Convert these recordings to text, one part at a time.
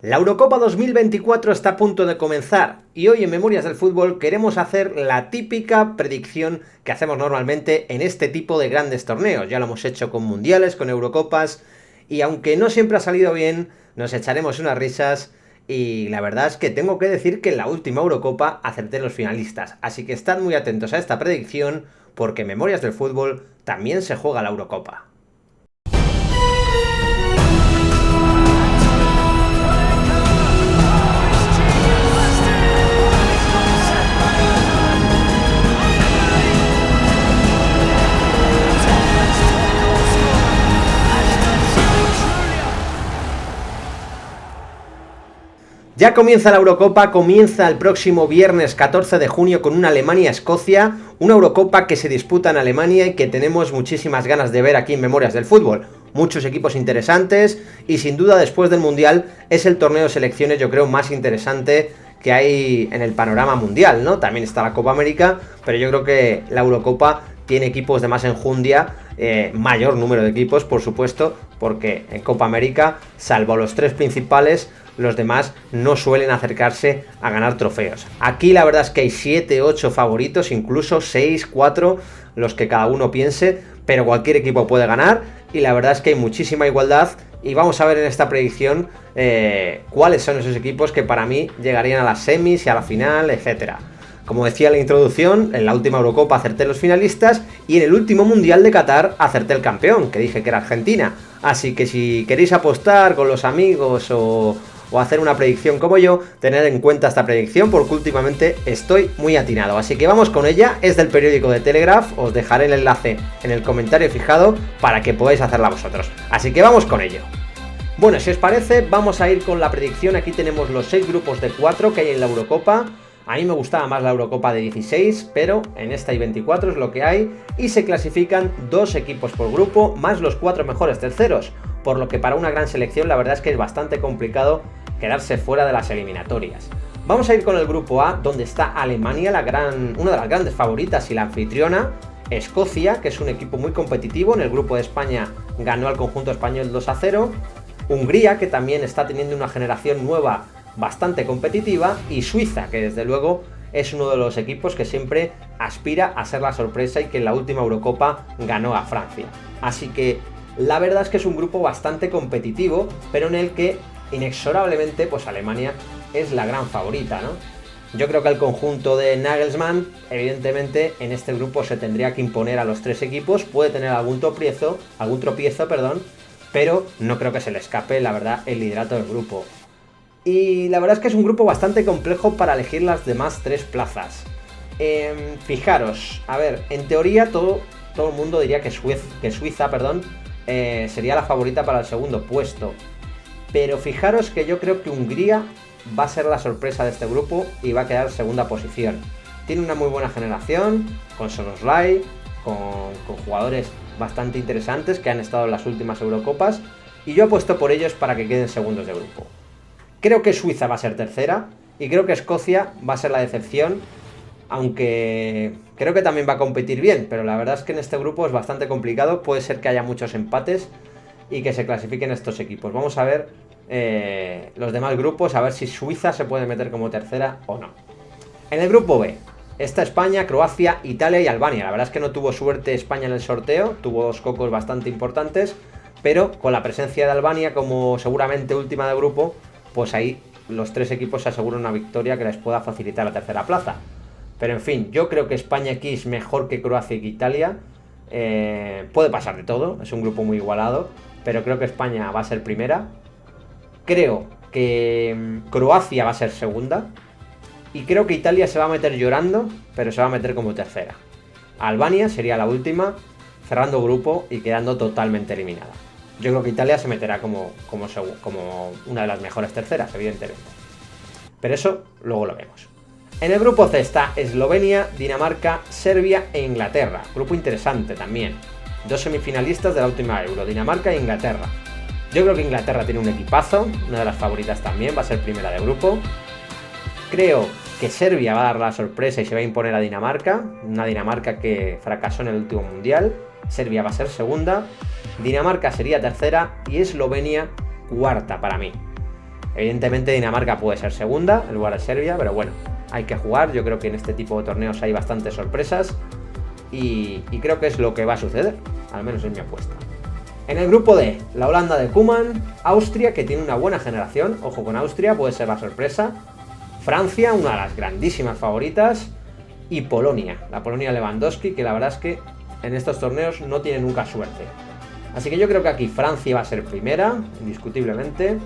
La Eurocopa 2024 está a punto de comenzar y hoy en Memorias del Fútbol queremos hacer la típica predicción que hacemos normalmente en este tipo de grandes torneos. Ya lo hemos hecho con mundiales, con Eurocopas y aunque no siempre ha salido bien, nos echaremos unas risas y la verdad es que tengo que decir que en la última Eurocopa acerté los finalistas. Así que estad muy atentos a esta predicción porque en Memorias del Fútbol también se juega la Eurocopa. Ya comienza la Eurocopa, comienza el próximo viernes 14 de junio con una Alemania-Escocia, una Eurocopa que se disputa en Alemania y que tenemos muchísimas ganas de ver aquí en Memorias del Fútbol. Muchos equipos interesantes y sin duda después del Mundial es el torneo de selecciones yo creo más interesante que hay en el panorama mundial, ¿no? También está la Copa América, pero yo creo que la Eurocopa tiene equipos de más enjundia, mayor número de equipos por supuesto, porque en Copa América, salvo los tres principales, los demás no suelen acercarse a ganar trofeos. Aquí la verdad es que hay 7, 8 favoritos, incluso 6, 4, los que cada uno piense, pero cualquier equipo puede ganar y la verdad es que hay muchísima igualdad y vamos a ver en esta predicción cuáles son esos equipos que para mí llegarían a las semis y a la final, etcétera. Como decía en la introducción, en la última Eurocopa acerté los finalistas y en el último Mundial de Qatar acerté el campeón, que dije que era Argentina. Así que si queréis apostar con los amigos o hacer una predicción como yo, tened en cuenta esta predicción porque últimamente estoy muy atinado. Así que vamos con ella, es del periódico de Telegraph, os dejaré el enlace en el comentario fijado para que podáis hacerla vosotros. Así que vamos con ello. Bueno, si os parece, vamos a ir con la predicción. Aquí tenemos los 6 grupos de 4 que hay en la Eurocopa. A mí me gustaba más la Eurocopa de 16, pero en esta hay 24, es lo que hay, y se clasifican 2 equipos por grupo, más los 4 mejores terceros, por lo que para una gran selección la verdad es que es bastante complicado quedarse fuera de las eliminatorias. Vamos a ir con el grupo A, donde está Alemania, una de las grandes favoritas y la anfitriona, Escocia, que es un equipo muy competitivo, en el grupo de España ganó al conjunto español 2-0, Hungría, que también está teniendo una generación nueva bastante competitiva, y Suiza, que desde luego es uno de los equipos que siempre aspira a ser la sorpresa y que en la última Eurocopa ganó a Francia. Así que la verdad es que es un grupo bastante competitivo, pero en el que inexorablemente pues Alemania es la gran favorita, ¿no? Yo creo que el conjunto de Nagelsmann, evidentemente, en este grupo se tendría que imponer a los 3 equipos, puede tener algún tropiezo, pero no creo que se le escape, la verdad, el liderato del grupo. Y la verdad es que es un grupo bastante complejo para elegir las demás 3 plazas. Fijaros, a ver, en teoría todo el mundo diría que Suiza, sería la favorita para el segundo puesto. Pero fijaros que yo creo que Hungría va a ser la sorpresa de este grupo y va a quedar segunda posición. Tiene una muy buena generación, con Szoboszlai, con jugadores bastante interesantes que han estado en las últimas Eurocopas, y yo apuesto por ellos para que queden segundos de grupo. Creo que Suiza va a ser tercera y creo que Escocia va a ser la decepción, aunque creo que también va a competir bien, pero la verdad es que en este grupo es bastante complicado, puede ser que haya muchos empates y que se clasifiquen estos equipos. Vamos a ver los demás grupos, a ver si Suiza se puede meter como tercera o no. En el grupo B está España, Croacia, Italia y Albania. La verdad es que no tuvo suerte España en el sorteo, tuvo 2 cocos bastante importantes, pero con la presencia de Albania como seguramente última de grupo, pues ahí los 3 equipos se aseguran una victoria que les pueda facilitar la tercera plaza. Pero en fin, yo creo que España aquí es mejor que Croacia y que Italia. Puede pasar de todo, es un grupo muy igualado, pero creo que España va a ser primera. Creo que Croacia va a ser segunda. Y creo que Italia se va a meter llorando, pero se va a meter como tercera. Albania sería la última, cerrando grupo y quedando totalmente eliminada. Yo creo que Italia se meterá como una de las mejores terceras, evidentemente. Pero eso luego lo vemos. En el grupo C está Eslovenia, Dinamarca, Serbia e Inglaterra. Grupo interesante también. 2 semifinalistas de la última Euro, Dinamarca e Inglaterra. Yo creo que Inglaterra tiene un equipazo, una de las favoritas también, va a ser primera de grupo. Creo que Serbia va a dar la sorpresa y se va a imponer a Dinamarca, una Dinamarca que fracasó en el último mundial. Serbia va a ser segunda, Dinamarca sería tercera y Eslovenia cuarta para mí. Evidentemente Dinamarca puede ser segunda en lugar de Serbia, pero bueno, hay que jugar. Yo creo que en este tipo de torneos hay bastantes sorpresas y creo que es lo que va a suceder, al menos es mi apuesta. En el grupo D, la Holanda de Koeman, Austria, que tiene una buena generación, ojo con Austria, puede ser la sorpresa, Francia, una de las grandísimas favoritas, y Polonia, la Polonia Lewandowski, que la verdad es que en estos torneos no tiene nunca suerte. Así que yo creo que aquí Francia va a ser primera, indiscutiblemente.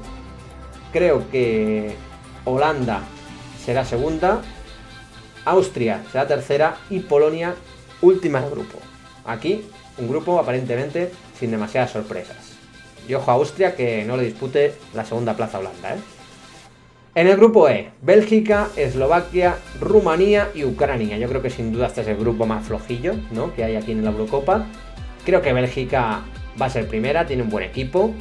Creo que Holanda será segunda, Austria será tercera y Polonia última del grupo. Aquí un grupo aparentemente sin demasiadas sorpresas. Y ojo a Austria que no le dispute la segunda plaza a Holanda, ¿eh? En el grupo E, Bélgica, Eslovaquia, Rumanía y Ucrania. Yo creo que sin duda este es el grupo más flojillo, ¿no?, que hay aquí en la Eurocopa. Creo que Bélgica va a ser primera, tiene un buen equipo.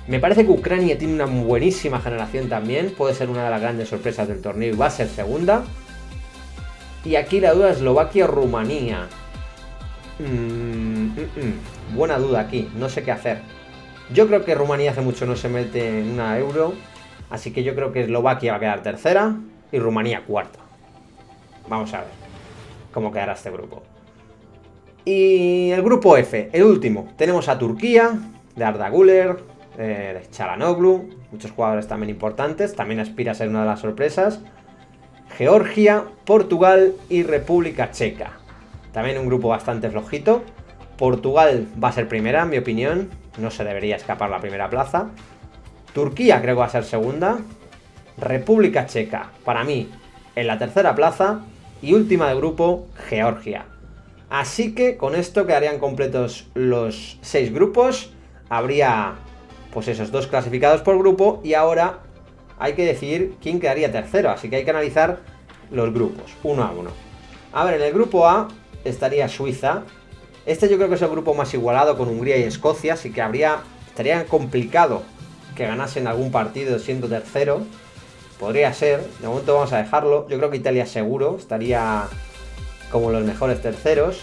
Me parece que Ucrania tiene una buenísima generación también, puede ser una de las grandes sorpresas del torneo y va a ser segunda. Y aquí la duda es Eslovaquia o Rumanía. Buena duda aquí, no sé qué hacer. Yo creo que Rumanía hace mucho no se mete en una Euro, así que yo creo que Eslovaquia va a quedar tercera y Rumanía cuarta. Vamos a ver cómo quedará este grupo. Y el grupo F, el último, tenemos a Turquía, de Arda Güler, de Çalhanoğlu, muchos jugadores también importantes, también aspira a ser una de las sorpresas. Georgia, Portugal y República Checa. También un grupo bastante flojito. Portugal va a ser primera, en mi opinión, no se debería escapar la primera plaza. Turquía creo que va a ser segunda. República Checa, para mí, en la tercera plaza. Y última de grupo, Georgia. Así que con esto quedarían completos los 6 grupos. Habría pues esos 2 clasificados por grupo. Y ahora hay que decidir quién quedaría tercero. Así que hay que analizar los grupos, uno a uno. A ver, en el grupo A estaría Suiza. Este yo creo que es el grupo más igualado con Hungría y Escocia. Así que estaría complicado que ganasen algún partido siendo tercero. Podría ser, de momento vamos a dejarlo. Yo creo que Italia seguro estaría como los mejores terceros.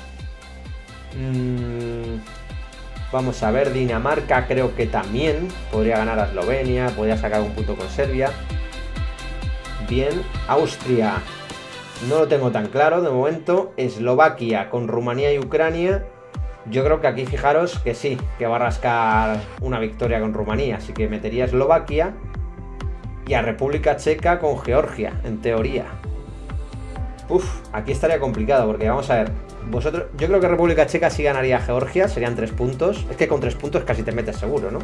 Vamos a ver, Dinamarca creo que también podría ganar a Eslovenia, podría sacar un punto con Serbia. Bien, Austria no lo tengo tan claro de momento. Eslovaquia con Rumanía y Ucrania. Yo creo que aquí fijaros que sí, que va a rascar una victoria con Rumanía, así que metería a Eslovaquia y a República Checa con Georgia, en teoría. Aquí estaría complicado porque vamos a ver, yo creo que República Checa sí ganaría a Georgia, serían 3 puntos. Es que con 3 puntos casi te metes seguro, ¿no?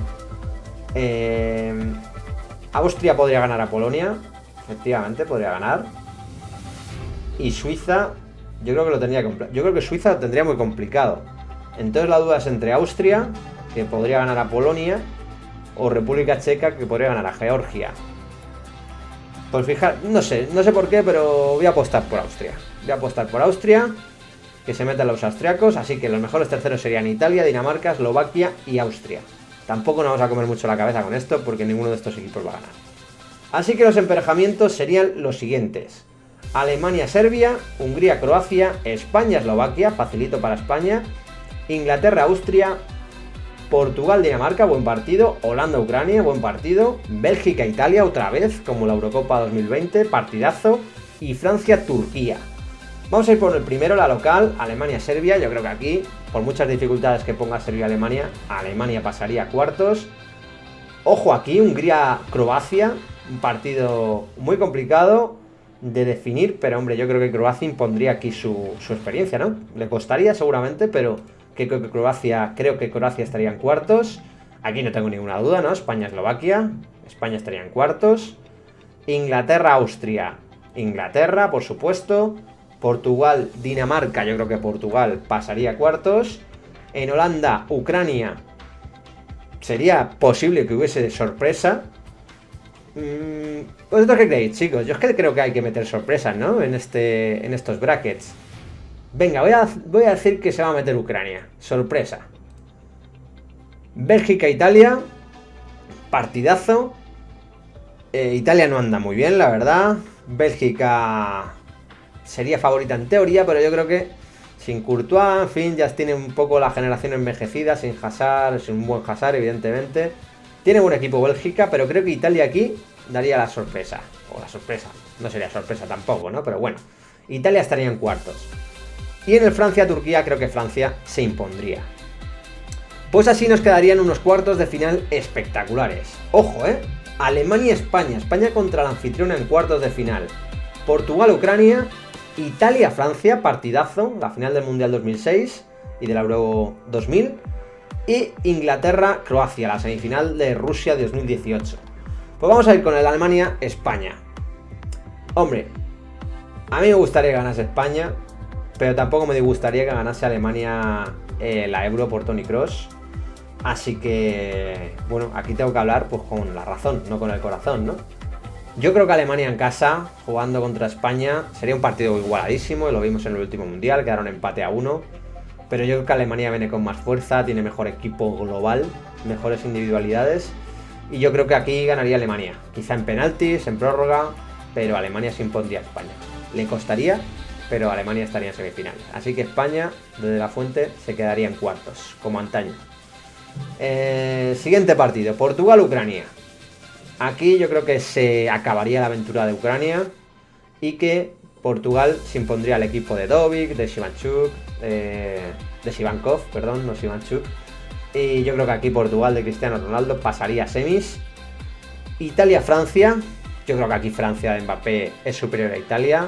Austria podría ganar a Polonia, efectivamente, podría ganar. Y Suiza, yo creo que lo tendría yo creo que Suiza lo tendría muy complicado. Entonces la duda es entre Austria, que podría ganar a Polonia, o República Checa, que podría ganar a Georgia. Pues fijar, no sé por qué, pero voy a apostar por Austria. Voy a apostar por Austria, que se metan los austriacos, así que los mejores terceros serían Italia, Dinamarca, Eslovaquia y Austria. Tampoco nos vamos a comer mucho la cabeza con esto, porque ninguno de estos equipos va a ganar. Así que los emparejamientos serían los siguientes: Alemania-Serbia, Hungría-Croacia, España-Eslovaquia, facilito para España, Inglaterra-Austria, Portugal-Dinamarca, buen partido, Holanda-Ucrania, buen partido, Bélgica-Italia otra vez, como la Eurocopa 2020, partidazo, y Francia-Turquía. Vamos a ir por el primero, la local, Alemania-Serbia. Yo creo que aquí, por muchas dificultades que ponga Serbia-Alemania, Alemania pasaría a cuartos. Ojo aquí, Hungría-Croacia, un partido muy complicado de definir, pero hombre, yo creo que Croacia impondría aquí su experiencia, ¿no? Le costaría seguramente, pero creo que Croacia estaría en cuartos. Aquí no tengo ninguna duda, ¿no? España-Eslovaquia, España estaría en cuartos. Inglaterra-Austria, Inglaterra, por supuesto. Portugal-Dinamarca, yo creo que Portugal pasaría a cuartos. En Holanda, Ucrania, sería posible que hubiese sorpresa. ¿Vosotros qué creéis, chicos? Yo es que creo que hay que meter sorpresas, ¿no? En estos brackets. Venga, voy a decir que se va a meter Ucrania. Sorpresa. Bélgica-Italia, partidazo. Italia no anda muy bien, la verdad. Bélgica sería favorita en teoría, pero yo creo que sin Courtois, en fin, ya tiene un poco la generación envejecida, sin Hazard, sin un buen Hazard, evidentemente. Tiene buen equipo Bélgica, pero creo que Italia aquí daría la sorpresa. O la sorpresa, no sería sorpresa tampoco, ¿no? Pero bueno, Italia estaría en cuartos. Y en el Francia-Turquía creo que Francia se impondría. Pues así nos quedarían unos cuartos de final espectaculares. Ojo, Alemania-España. España contra la anfitriona en cuartos de final. Portugal-Ucrania. Italia-Francia, partidazo. La final del Mundial 2006 y del Euro 2000. Y Inglaterra-Croacia, la semifinal de Rusia de 2018. Pues vamos a ir con el Alemania-España. Hombre, a mí me gustaría que ganase España, pero tampoco me disgustaría que ganase Alemania la Euro por Toni Kroos. Así que, bueno, aquí tengo que hablar pues con la razón, no con el corazón, ¿no? Yo creo que Alemania en casa, jugando contra España, sería un partido igualadísimo, lo vimos en el último Mundial, quedaron empate a 1. Pero yo creo que Alemania viene con más fuerza, tiene mejor equipo global, mejores individualidades. Y yo creo que aquí ganaría Alemania. Quizá en penaltis, en prórroga, pero Alemania se impondría a España. Le costaría, pero Alemania estaría en semifinales. Así que España, desde la fuente, se quedaría en cuartos, como antaño. Siguiente partido, Portugal-Ucrania. Aquí yo creo que se acabaría la aventura de Ucrania y que Portugal se impondría al equipo de Dovic, de Sivanchuk, de Sivankov, perdón, no Sivanchuk. Y yo creo que aquí Portugal de Cristiano Ronaldo pasaría a semis. Italia-Francia. Yo creo que aquí Francia de Mbappé es superior a Italia.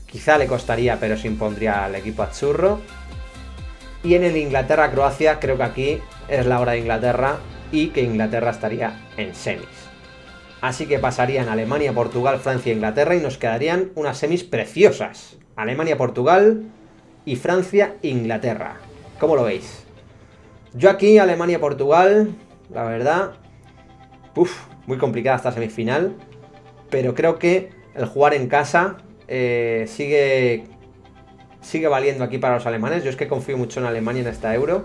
Quizá le costaría, pero se impondría al equipo azzurro. Y en el Inglaterra-Croacia creo que aquí es la hora de Inglaterra y que Inglaterra estaría en semis. Así que pasarían Alemania, Portugal, Francia e Inglaterra y nos quedarían unas semis preciosas. Alemania, Portugal y Francia, Inglaterra. ¿Cómo lo veis? Yo aquí, Alemania, Portugal, la verdad, muy complicada esta semifinal. Pero creo que el jugar en casa sigue valiendo aquí para los alemanes. Yo es que confío mucho en Alemania en esta Euro.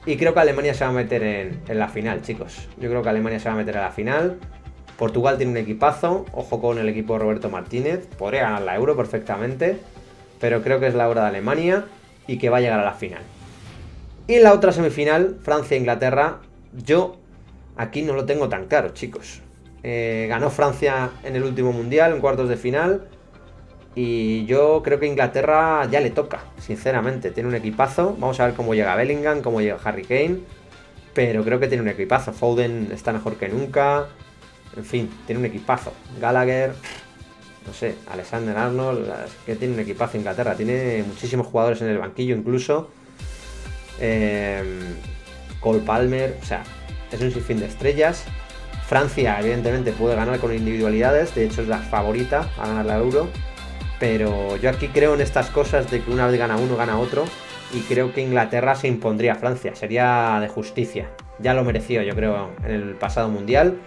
Y creo que Alemania se va a meter en la final, chicos. Yo creo que Alemania se va a meter en la final. Portugal tiene un equipazo. Ojo con el equipo de Roberto Martínez. Podría ganar la Euro perfectamente. Pero creo que es la hora de Alemania y que va a llegar a la final. Y en la otra semifinal, Francia-Inglaterra, yo aquí no lo tengo tan claro, chicos. Ganó Francia en el último Mundial, en cuartos de final. Y yo creo que Inglaterra ya le toca, sinceramente. Tiene un equipazo. Vamos a ver cómo llega Bellingham, cómo llega Harry Kane. Pero creo que tiene un equipazo. Foden está mejor que nunca. En fin, tiene un equipazo. Gallagher, no sé, Alexander Arnold, que tiene un equipazo Inglaterra. Tiene muchísimos jugadores en el banquillo incluso. Cole Palmer, o sea, es un sinfín de estrellas. Francia, evidentemente, puede ganar con individualidades. De hecho, es la favorita a ganar la Euro. Pero yo aquí creo en estas cosas de que una vez gana uno, gana otro. Y creo que Inglaterra se impondría a Francia. Sería de justicia. Ya lo mereció, yo creo, en el pasado Mundial.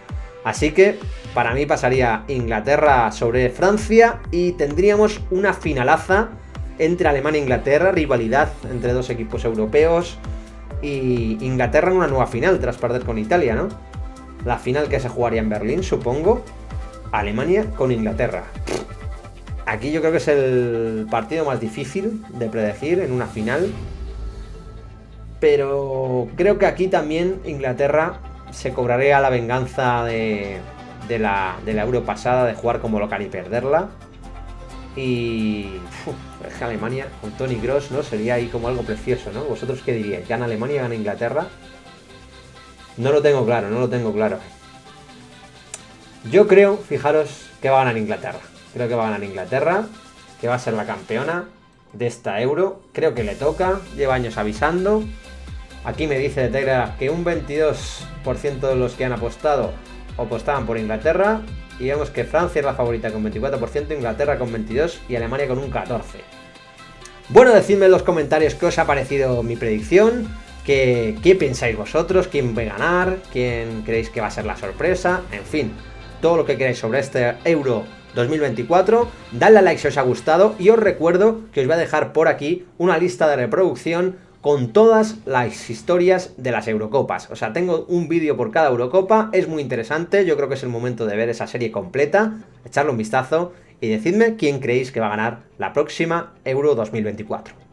Así que, para mí pasaría Inglaterra sobre Francia. Y tendríamos una finalaza entre Alemania e Inglaterra. Rivalidad entre dos equipos europeos. Y Inglaterra en una nueva final, tras perder con Italia, ¿no? La final que se jugaría en Berlín, supongo. Alemania con Inglaterra. Aquí yo creo que es el partido más difícil de predecir en una final. Pero creo que aquí también Inglaterra se cobraría la venganza de la Euro pasada, de jugar como local y perderla. Y es que Alemania con Toni Kroos, ¿no? Sería ahí como algo precioso, ¿no? ¿Vosotros qué diríais? ¿Gana Alemania, gana Inglaterra? No lo tengo claro, no lo tengo claro. Yo creo, fijaros, que va a ganar Inglaterra. Creo que va a ganar Inglaterra, que va a ser la campeona de esta Euro. Creo que le toca, lleva años avisando. Aquí me dice de Telegraph que un 22% de los que han apostado apostaban por Inglaterra. Y vemos que Francia es la favorita con 24%, Inglaterra con 22% y Alemania con un 14%. Bueno, decidme en los comentarios qué os ha parecido mi predicción. ¿Qué pensáis vosotros? ¿Quién va a ganar? ¿Quién creéis que va a ser la sorpresa? En fin, todo lo que queráis sobre este Euro 2024. Dadle a like si os ha gustado y os recuerdo que os voy a dejar por aquí una lista de reproducción con todas las historias de las Eurocopas. O sea, tengo un vídeo por cada Eurocopa, es muy interesante, yo creo que es el momento de ver esa serie completa, echarle un vistazo y decidme quién creéis que va a ganar la próxima Euro 2024.